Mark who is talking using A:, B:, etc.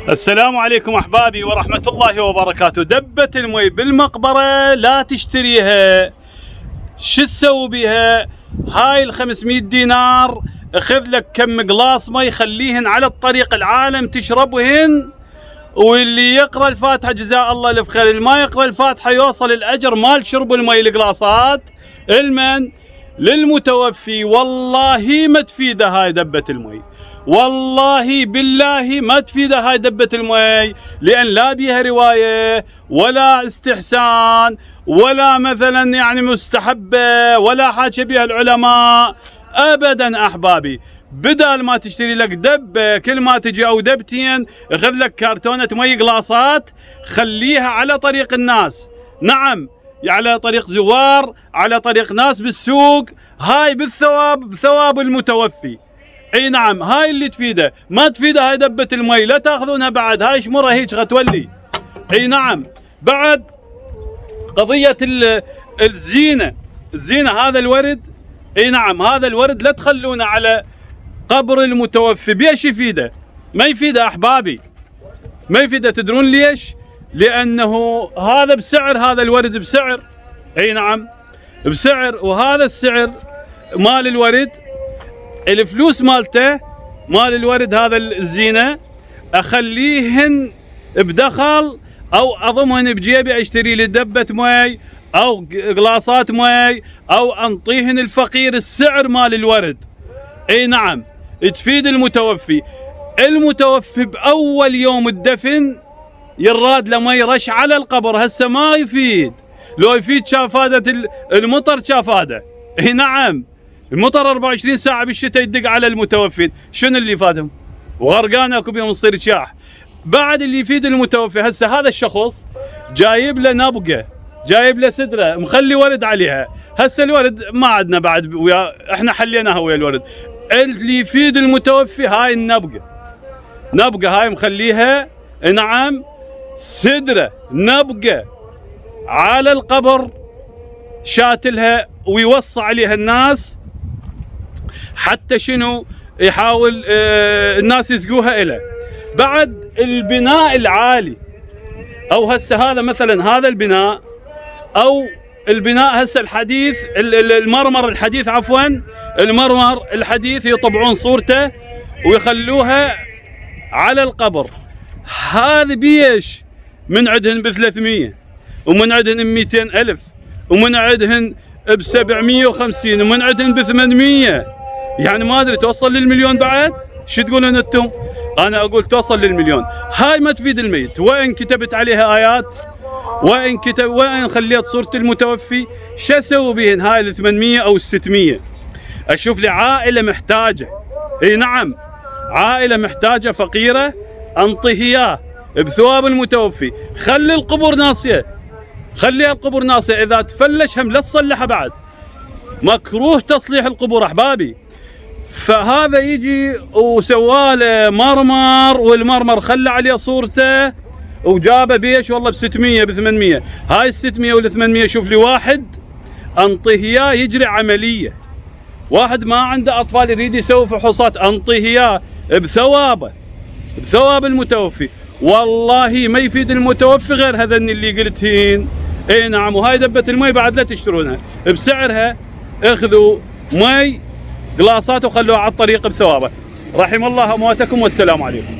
A: السلام عليكم احبابي ورحمة الله وبركاته. دبة المي بالمقبرة لا تشتريها، شو تسوي بيها؟ هاي ال 500 دينار اخذ لك كم قلاص مي خليهن على الطريق العالم تشربهن، واللي يقرأ الفاتحة جزاء الله الف خير، اللي ما يقرأ الفاتحة يوصل الاجر مال شرب المي القلاصات. المن للمتوفي والله ما تفيده هاي دبة المي، والله بالله ما تفيده هاي دبة المي، لأن لا بيها رواية ولا استحسان ولا مثلا يعني مستحبة ولا حاجة بيها العلماء أبدا. أحبابي بدل ما تشتري لك دبة كل ما تجي أو دبتين اخذ لك كرتونة مي قلاصات خليها على طريق الناس، نعم على طريق زوار، على طريق ناس بالسوق، هاي بالثواب بثواب المتوفي. اي نعم هاي اللي تفيده، ما تفيده هاي دبة المي لا تاخذونها بعد، هاي شمرة هيك غتولي. اي نعم بعد قضية الزينة هذا الورد، اي نعم هذا الورد لا تخلونه على قبر المتوفي، بيش يفيده؟ ما يفيده احبابي، ما يفيده. تدرون ليش؟ لأنه هذا بسعر، هذا الورد بسعر، اي نعم بسعر، وهذا السعر مال الورد الفلوس مالته مال الورد هذا الزينة اخليهن بدخل او اضمهن بجيبي اشتري لي دبة مي او قلاصات مي او انطيهن الفقير السعر مال الورد. اي نعم تفيد المتوفي. المتوفي باول يوم الدفن يراد له مي رش على القبر، هسه ما يفيد، لو يفيد شافادة المطر شافاده. اي نعم المطر 24 ساعة بالشتاء يدق على المتوفين، شنو اللي فاتهم؟ وغرقان اكو بيهم تصير شاح. بعد اللي يفيد المتوفي هسه هذا الشخص جايب له نبقة، جايب له سدرة مخلي ورد عليها، هسه الورد ما عندنا بعد ويا احنا حليناها ويا الورد. اللي يفيد المتوفي هاي النبقة، نبقة هاي مخليها، نعم سدرة نبقة على القبر شاتلها ويوصى عليها الناس حتى شنو يحاول الناس يسقوها إله. بعد البناء العالي او هسه هذا مثلا هذا البناء او البناء هسه الحديث المرمر الحديث عفوا المرمر الحديث يطبعون صورته ويخلوها على القبر. هذا بيش من عندهن ب300 ومن عندهن ب200 ألف ومن عندهن ب750 ومن عندهن ب800، يعني ما ادري توصل للمليون بعد. شو تقولون انتم؟ انا اقول توصل للمليون. هاي ما تفيد الميت، وين كتبت عليها ايات، وين خليت صورة المتوفي، شو اسوي بهن هاي ال800 او ال600؟ اشوف لي عائلة محتاجة، اي نعم عائلة محتاجة فقيرة انطيه اياه بثواب المتوفي. خلي القبور ناصية، خليها القبور ناصية، اذا تفلش هم لا تصلحها بعد، مكروه تصليح القبور احبابي. فهذا يجي وسواله مرمر، والمرمر خلى عليه صورته وجابه بيش والله ب600 ب800. هاي ال600 وال800 شوف لي واحد انطيه اياه يجري عمليه، واحد ما عنده اطفال يريد يسوي فحوصات انطيه اياه بثوابه بثواب المتوفي. والله ما يفيد المتوفي غير هذن اللي قلتهن. اي نعم وهاي دبة المي بعد لا تشترونها بسعرها، اخذوا مي قلاصات وخلوها على الطريق بثوابه. رحم الله امواتكم والسلام عليكم.